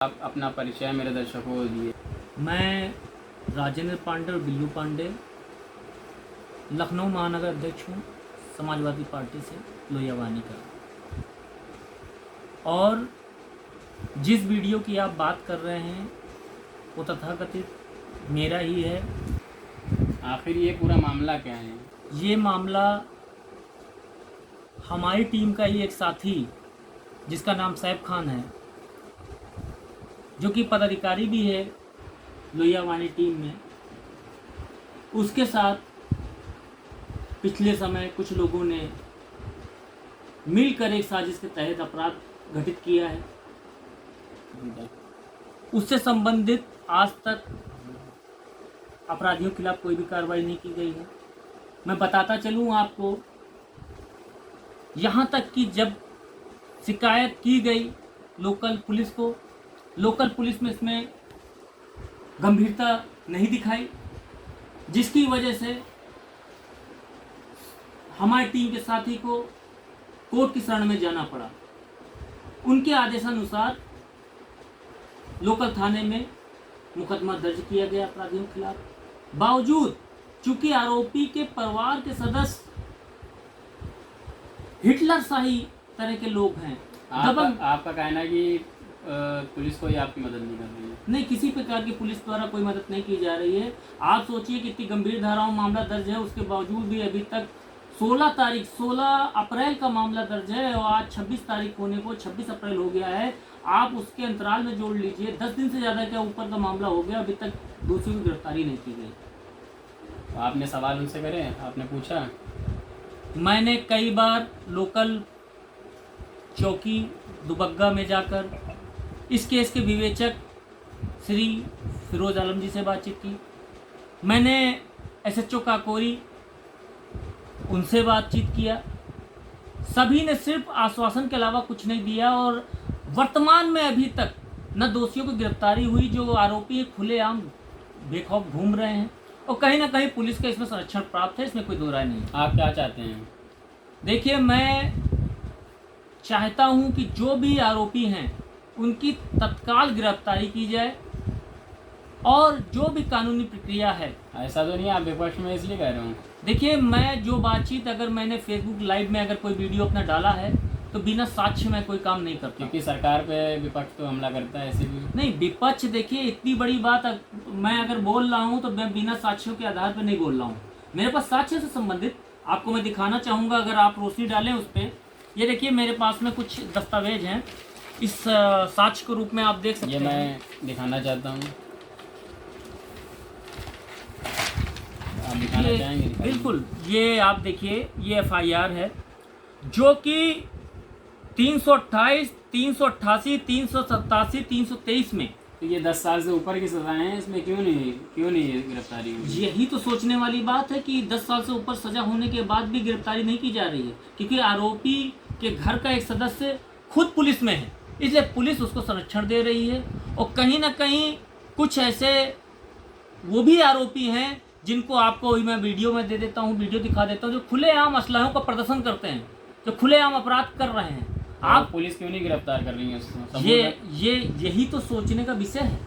आप अपना परिचय मेरे दर्शकों को दिए। मैं राजेंद्र पांडे और बिल्लू पांडे लखनऊ महानगर अध्यक्ष हूँ समाजवादी पार्टी से लोहियावानी का। और जिस वीडियो की आप बात कर रहे हैं वो तथाकथित मेरा ही है। आखिर ये पूरा मामला क्या है? ये मामला हमारी टीम का ही एक साथी जिसका नाम सैफ खान है, जो कि पदाधिकारी भी है लोहियावानी टीम में, उसके साथ पिछले समय कुछ लोगों ने मिलकर एक साजिश के तहत अपराध घटित किया है। उससे संबंधित आज तक अपराधियों के खिलाफ कोई भी कार्रवाई नहीं की गई है। मैं बताता चलूँ आपको, यहाँ तक कि जब शिकायत की गई लोकल पुलिस को, लोकल पुलिस में इसमें गंभीरता नहीं दिखाई, जिसकी वजह से हमारी टीम के साथी को कोर्ट की शरण में जाना पड़ा। उनके आदेशानुसार लोकल थाने में मुकदमा दर्ज किया गया अपराधियों के खिलाफ। बावजूद चूंकि आरोपी के परिवार के सदस्य हिटलर शाही तरह के लोग हैं, आपका कहना है कि पुलिस कोई आपकी मदद नहीं कर रही है? नहीं, किसी प्रकार की पुलिस द्वारा कोई मदद नहीं की जा रही है। आप सोचिए कि इतनी गंभीर धाराओं मामला दर्ज है, उसके बावजूद भी अभी तक 16 अप्रैल का मामला दर्ज है और आज 26 तारीख होने को 26 अप्रैल हो गया है। आप उसके अंतराल में जोड़ लीजिए, 10 दिन से ज़्यादा क्या ऊपर का मामला हो गया, अभी तक दोषियों की गिरफ्तारी नहीं की गई। तो आपने सवाल उनसे करे? आपने पूछा? मैंने कई बार लोकल चौकी दुबग्गा में जाकर इस केस के विवेचक श्री फिरोज आलम जी से बातचीत की। मैंने एसएचओ काकोरी उनसे बातचीत किया। सभी ने सिर्फ आश्वासन के अलावा कुछ नहीं दिया और वर्तमान में अभी तक न दोषियों की गिरफ्तारी हुई, जो आरोपी खुलेआम बेखौफ घूम रहे हैं, और कहीं ना कहीं पुलिस का इसमें संरक्षण प्राप्त है, इसमें कोई दो राय नहीं। आप क्या चाहते हैं? देखिए, मैं चाहता हूं कि जो भी आरोपी हैं उनकी तत्काल गिरफ्तारी की जाए और जो भी कानूनी प्रक्रिया है। ऐसा तो नहीं आप विपक्ष में इसलिए कह रहे हो? देखिए, मैं जो बातचीत, अगर मैंने फेसबुक लाइव में अगर कोई वीडियो अपना डाला है तो बिना साक्ष्य में कोई काम नहीं करता, क्योंकि सरकार पे विपक्ष तो हमला करता है। ऐसे भी नहीं, विपक्ष देखिए इतनी बड़ी बात मैं अगर बोल रहा हूँ तो मैं बिना साक्ष्यों के आधार पर नहीं बोल रहा हूँ। मेरे पास साक्ष्य से संबंधित आपको मैं दिखाना चाहूँगा, अगर आप रोशनी डालें उस पर। ये देखिए, मेरे पास में कुछ दस्तावेज हैं, इस साक्ष्य के रूप में आप देख सकते हैं। ये मैं दिखाना चाहता हूँ, आप दिखाना चाहेंगे? बिल्कुल, ये आप देखिए, ये एफआईआर है जो कि 328, 388, 387, 323 में। तो ये 10 साल से ऊपर की सजाएं हैं, इसमें क्यों नहीं गिरफ्तारी हुई? यही तो सोचने वाली बात है कि 10 साल से ऊपर सजा होने के बाद भी गिरफ्तारी नहीं की जा रही है, क्योंकि आरोपी के घर का एक सदस्य खुद पुलिस में है, इसलिए पुलिस उसको संरक्षण दे रही है। और कहीं ना कहीं कुछ ऐसे वो भी आरोपी हैं जिनको आपको मैं वीडियो में दे देता हूँ, वीडियो दिखा देता हूँ, जो खुलेआम असलाहों का प्रदर्शन करते हैं, जो खुलेआम अपराध कर रहे हैं। आप पुलिस क्यों नहीं गिरफ्तार कर रही है उसको? यही तो सोचने का विषय है।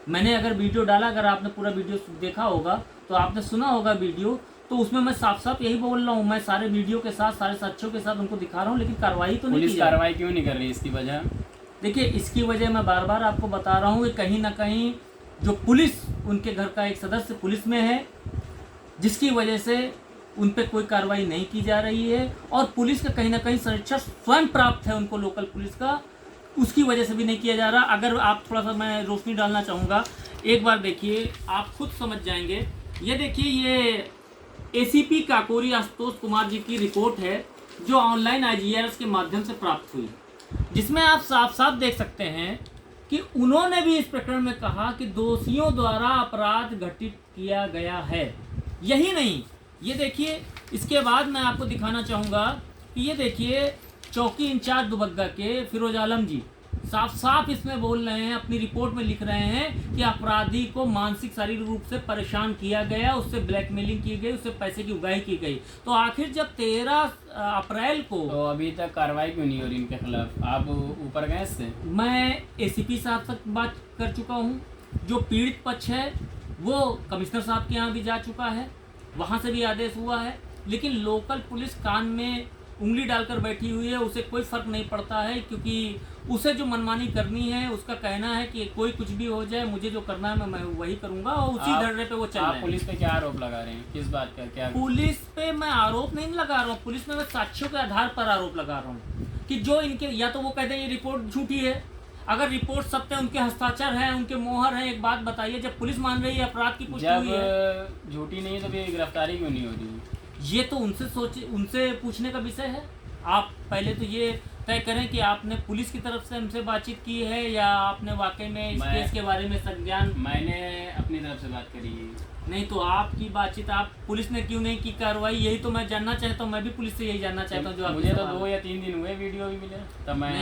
मैंने अगर वीडियो डाला, अगर आपने पूरा वीडियो देखा होगा तो आपने सुना होगा वीडियो, तो उसमें मैं साफ साफ यही बोल रहा हूँ। मैं सारे वीडियो के साथ, सारे साक्ष्यों के साथ उनको दिखा रहा हूँ, लेकिन कार्रवाई तो नहीं की। पुलिस कार्रवाई क्यों नहीं कर रही? इसकी वजह देखिए, इसकी वजह मैं बार बार आपको बता रहा हूँ कि कहीं ना कहीं जो पुलिस, उनके घर का एक सदस्य पुलिस में है, जिसकी वजह से उन पर कोई कार्रवाई नहीं की जा रही है। और पुलिस का कहीं ना कहीं संरक्षण स्वयं प्राप्त है उनको, लोकल पुलिस का, उसकी वजह से भी नहीं किया जा रहा। अगर आप थोड़ा सा, मैं रोशनी डालना चाहूँगा, एक बार देखिए, आप खुद समझ जाएंगे। ये देखिए, ये एसीपी काकोरी आशुतोष कुमार जी की रिपोर्ट है, जो ऑनलाइन IGRS के माध्यम से प्राप्त हुई, जिसमें आप साफ साफ देख सकते हैं कि उन्होंने भी इस प्रकरण में कहा कि दोषियों द्वारा अपराध घटित किया गया है। यही नहीं, ये देखिए, इसके बाद मैं आपको दिखाना चाहूँगा कि ये देखिए, चौकी इंचार्ज दुबग्गा के फिरोज आलम जी साफ साफ इसमें बोल रहे हैं, अपनी रिपोर्ट में लिख रहे हैं कि अपराधी को मानसिक शारीरिक रूप से परेशान किया गया, उससे ब्लैकमेलिंग की गई, उससे पैसे की उगाही की गई। तो आखिर जब 13 अप्रैल को, तो अभी तक कार्रवाई क्यों नहीं हो रही इनके खिलाफ? आप ऊपर गए इससे? मैं एसीपी साहब तक बात कर चुका हूँ, जो पीड़ित पक्ष है वो कमिश्नर साहब के यहाँ भी जा चुका है, वहाँ से भी आदेश हुआ है, लेकिन लोकल पुलिस कान में उंगली डालकर बैठी हुई है। उसे कोई फर्क नहीं पड़ता है, क्योंकि उसे जो मनमानी करनी है, उसका कहना है कि कोई कुछ भी हो जाए, मुझे जो करना है मैं वही करूंगा, और उसी धरने पे वो चल रहे हैं। पुलिस पे क्या आरोप लगा रहे हैं? किस बात का? क्या पुलिस पे मैं आरोप नहीं लगा रहा हूँ, पुलिस में मैं साक्ष्यों के आधार पर आरोप लगा रहा हूँ कि जो इनके, या तो वो कहते हैं ये रिपोर्ट झूठी है, अगर रिपोर्ट सत्य, उनके हस्ताक्षर हैं, उनके मोहर हैं। एक बात बताइए, जब पुलिस मान रही है अपराध की पुष्टि हुई है, जब झूठी नहीं है तो फिर गिरफ्तारी क्यों नहीं हो रही? ये तो उनसे पूछने का विषय है। आप पहले तो ये तय करें कि आपने पुलिस की तरफ से हमसे बातचीत की है या आपने वाकई में इस केस के बारे में संज्ञान? मैंने अपनी तरफ से बात करी है। नहीं तो आपकी बातचीत, आप पुलिस ने क्यों नहीं की कार्रवाई, यही तो मैं जानना चाहता हूँ। मैं भी पुलिस से यही जानना चाहता हूँ। जो मुझे तो 2 या 3 दिन हुए वीडियो भी मिले, तब मैं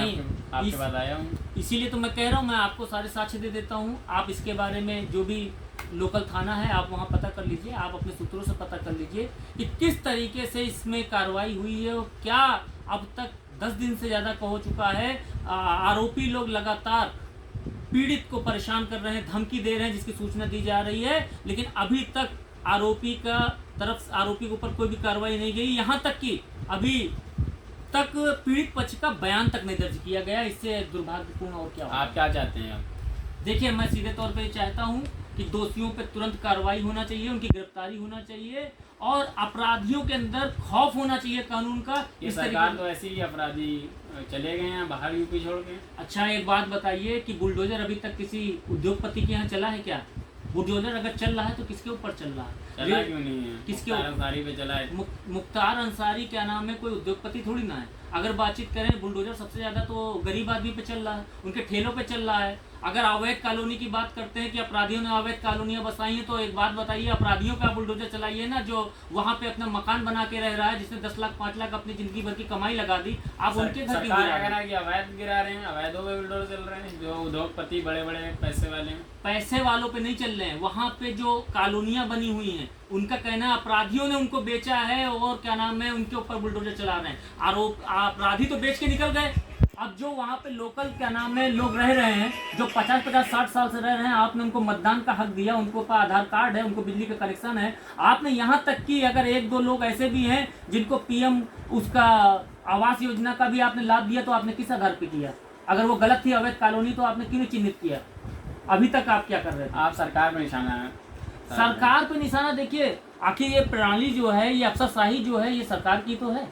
आपके पास आया हूँ। इसीलिए तो मैं कह रहा हूँ, मैं आपको सारे साक्ष्य दे देता हूँ। आप इसके बारे में जो भी लोकल थाना है, आप वहाँ पता कर लीजिए, आप अपने सूत्रों से पता कर लीजिए कि किस तरीके से इसमें कार्रवाई हुई है और क्या अब तक 10 दिन से ज़्यादा का हो चुका है। आरोपी लोग लगातार पीड़ित को परेशान कर रहे हैं, धमकी दे रहे हैं, जिसकी सूचना दी जा रही है, लेकिन अभी तक आरोपी के ऊपर कोई भी कार्रवाई नहीं गई। यहाँ तक कि अभी तक पीड़ित पक्ष का बयान तक नहीं दर्ज किया गया। इससे दुर्भाग्यपूर्ण और क्या होगा? आप क्या चाहते हैं? देखिए, मैं सीधे तौर पे चाहता हूँ कि दोषियों पे तुरंत कार्रवाई होना चाहिए, उनकी गिरफ्तारी होना चाहिए और अपराधियों के अंदर खौफ होना चाहिए कानून का। इस सरकार तो ऐसे ही अपराधी चले गए हैं बाहर, यूपी छोड़ के। अच्छा, एक बात बताइए कि बुलडोजर अभी तक किसी उद्योगपति के यहाँ चला है क्या? बुलडोजर अगर चल रहा है तो किसके ऊपर चल रहा है? चला क्यों नहीं है? किसके मुख्तार अंसारी पे चला है। मुख्तार अंसारी क्या नाम है, कोई उद्योगपति थोड़ी ना है। अगर बातचीत करें, बुलडोजर सबसे ज़्यादा तो गरीब आदमी पे चल रहा है, उनके ठेलों पे चल रहा है। अगर अवैध कॉलोनी की बात करते हैं कि अपराधियों ने अवैध कॉलोनियां बसाई हैं, तो एक बात बताइए, अपराधियों का बुलडोजर चलाइए ना, जो वहां पे अपना मकान बना के रह रहा है, जिसने 10 लाख 5 लाख अपनी जिंदगी भर की कमाई लगा दी, आप उनके घर की अवैध गिरा रहे हैं, अवैधों पे बुलडोजर चल रहे हैं। जो उद्योगपति बड़े बड़े पैसे वाले हैं, पैसे वालों पे नहीं चल रहे हैं, वहाँ पे जो कॉलोनियां बनी हुई हैं, उनका कहना है अपराधियों ने उनको बेचा है और क्या नाम है, उनके ऊपर बुलडोजर चला रहे हैं। आरोप अपराधी तो बेच के निकल गए। अब जो वहाँ पे लोकल क्या नाम है लोग रह रहे हैं, जो 50-50 60 साल से रह रहे हैं, आपने उनको मतदान का हक दिया, उनको पास आधार कार्ड है, उनको बिजली का कनेक्शन है। आपने यहाँ तक कि अगर 1-2 लोग ऐसे भी हैं जिनको पीएम उसका आवास योजना का भी आपने लाभ दिया, तो आपने किस आधार पे किया? अगर वो गलत थी अवैध कॉलोनी, तो आपने क्यों नहीं चिन्हित किया? अभी तक आप क्या कर रहे थे? आप सरकार पे निशाना है। सरकार पे निशाना, देखिए आखिर ये प्रणाली जो है, ये अफसरशाही जो है, ये सरकार की तो है।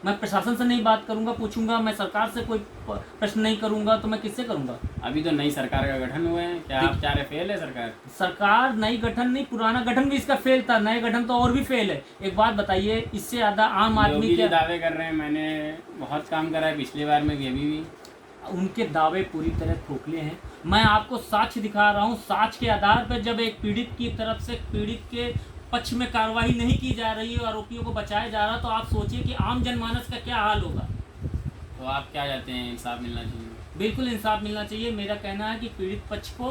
मैं प्रशासन से नहीं बात करूंगा, पूछूंगा, मैं सरकार से कोई प्रश्न नहीं करूंगा, तो मैं किससे करूंगा? अभी तो नई सरकार का गठन हुआ है, क्या आप चाह रहे फेल है सरकार? सरकार नई गठन नहीं, पुराना गठन भी इसका फेल था, नए गठन तो और भी फेल है। एक बात बताइए, इससे ज्यादा आम आदमी क्या दावे कर रहे हैं? मैंने बहुत काम करा है पिछली बार में भी, अभी भी। उनके दावे पूरी तरह खोखले हैं। मैं आपको साक्ष्य दिखा रहा हूँ, साक्ष्य के आधार पर जब एक पीड़ित की तरफ से पीड़ित के पक्ष में कार्रवाई नहीं की जा रही है, आरोपियों को बचाया जा रहा, तो आप सोचिए कि आम जनमानस का क्या हाल होगा। तो आप क्या चाहते हैं? इंसाफ मिलना चाहिए। बिल्कुल इंसाफ मिलना चाहिए। मेरा कहना है कि पीड़ित पक्ष को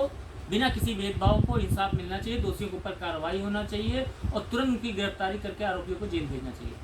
बिना किसी भेदभाव को इंसाफ मिलना चाहिए, दोषियों के ऊपर कार्रवाई होना चाहिए और तुरंत उनकी गिरफ्तारी करके आरोपियों को जेल भेजना चाहिए।